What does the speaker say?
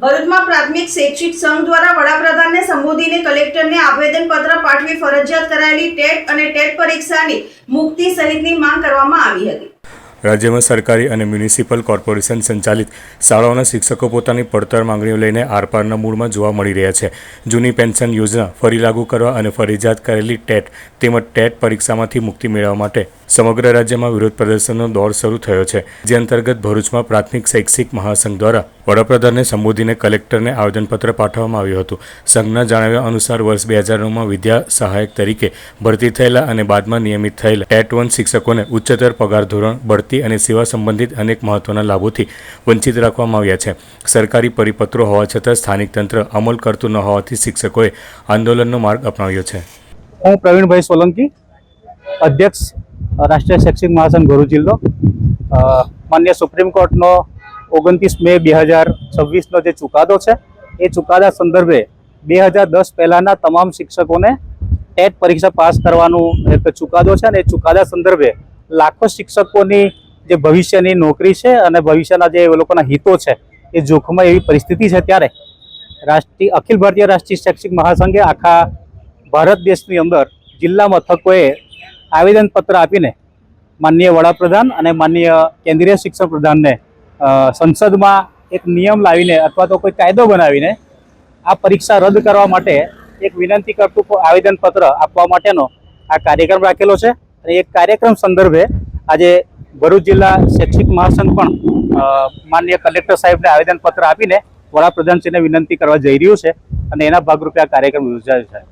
ભરૂચમાં પ્રાથમિક શૈક્ષિક સંઘ દ્વારા વડાપ્રધાનને સંબોધીને કલેક્ટરને આવેદનપત્ર પાઠવી ફરજિયાત કરાયેલી ટેટ અને ટેટ પરીક્ષાની મુક્તિ સહિતની માંગ કરવામાં આવી હતી। રાજ્યમાં સરકારી અને મ્યુનિસિપલ કોર્પોરેશન સંચાલિત શાળાઓના શિક્ષકો પોતાની પડતર માંગણીઓ લઈને આરપારના મૂળમાં જોવા મળી રહ્યા છે। જૂની પેન્શન યોજના ફરી લાગુ કરવા અને ફરજિયાત કરેલી ટેટ તેમજ ટેટ પરીક્ષામાંથી મુક્તિ મેળવવા માટે સમગ્ર રાજ્યમાં વિરોધ પ્રદર્શનનો દોર શરૂ થયો છે, જે અંતર્ગત ભરૂચમાં પ્રાથમિક શૈક્ષિક મહાસંઘ દ્વારા વડાપ્રધાનને સંબોધીને કલેક્ટરને આવેદનપત્ર પાઠવવામાં આવ્યું હતું। સંઘના જણાવ્યા અનુસાર વર્ષ 2009માં વિદ્યા સહાયક તરીકે ભરતી થયેલા અને બાદમાં નિયમિત થયેલા ટેટ-1 શિક્ષકોને ઉચ્ચતર પગાર ધોરણ, બઢતી અને સેવા સંબંધિત અનેક મહત્વના લાભોથી વંચિત રાખવામાં આવ્યા છે। સરકારી પરિપત્રો હોવા છતાં સ્થાનિક તંત્ર અમલ કરતું ન હોવાથી શિક્ષકોએ આંદોલનનો માર્ગ અપનાવ્યો છે। હું પ્રવીણભાઈ સોલંકી, અધ્યક્ષ રાષ્ટ્રીય શૈક્ષિક મહાસંઘ ભરૂચ જિલ્લો। માન્ય સુપ્રીમ કોર્ટનો 29 મે 2026નો જે ચુકાદો છે એ ચુકાદા સંદર્ભે 2010 પહેલાંના તમામ શિક્ષકોને ટેટ પરીક્ષા પાસ કરવાનું એક ચુકાદો છે અને એ ચુકાદા સંદર્ભે લાખો શિક્ષકોની જે ભવિષ્યની નોકરી છે અને ભવિષ્યના જે લોકોના હિતો છે એ જોખમમાં એવી પરિસ્થિતિ છે, ત્યારે અખિલ ભારતીય રાષ્ટ્રીય શૈક્ષિક મહાસંઘે આખા ભારત દેશની અંદર જિલ્લા મથકોએ આવેદનપત્ર આપીને માનનીય વડાપ્રધાન અને માનનીય કેન્દ્રીય શિક્ષણ પ્રધાનને સંસદમાં એક નિયમ લાવીને અથવા તો કોઈ કાયદો બનાવીને આ પરીક્ષા રદ કરવા માટે એક વિનંતી કરતું આવેદનપત્ર આપવા માટેનો આ કાર્યક્રમ રાખેલો છે। અને એક કાર્યક્રમ સંદર્ભે આજે ભરૂચ જિલ્લા શૈક્ષિક મહાસંઘ પણ માનનીય કલેક્ટર સાહેબને આવેદનપત્ર આપીને વડાપ્રધાનશ્રીને વિનંતી કરવા જઈ રહ્યું છે અને એના ભાગરૂપે આ કાર્યક્રમ યોજાયો છે।